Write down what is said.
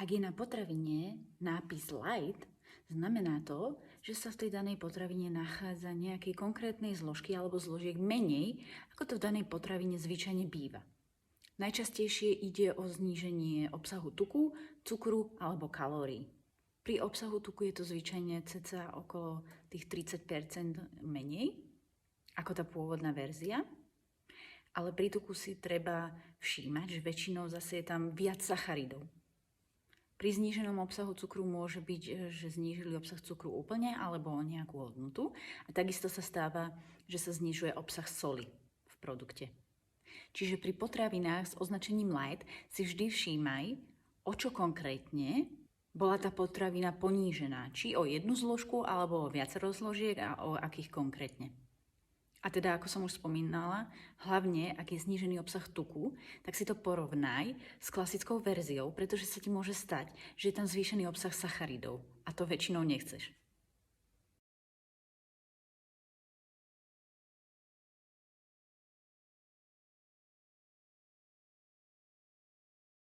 Ak je na potravine nápis light, znamená to, že sa v tej danej potravine nachádza nejakej konkrétnej zložky alebo zložiek menej, ako to v danej potravine zvyčajne býva. Najčastejšie ide o zníženie obsahu tuku, cukru alebo kalórií. Pri obsahu tuku je to zvyčajne cca okolo tých 30% menej ako tá pôvodná verzia. Ale pri tuku si treba všímať, že väčšinou zase je tam viac sacharidov. Pri zníženom obsahu cukru môže byť, že znížili obsah cukru úplne alebo o nejakú hodnotu. A takisto sa stáva, že sa znižuje obsah soli v produkte. Čiže pri potravinách s označením light si vždy všímaj, o čo konkrétne bola tá potravina ponížená. Či o jednu zložku alebo o viacero zložiek a o akých konkrétne. A teda, ako som už spomínala, hlavne, ak je znížený obsah tuku, tak si to porovnaj s klasickou verziou, pretože sa ti môže stať, že je tam zvýšený obsah sacharidov a to väčšinou nechceš.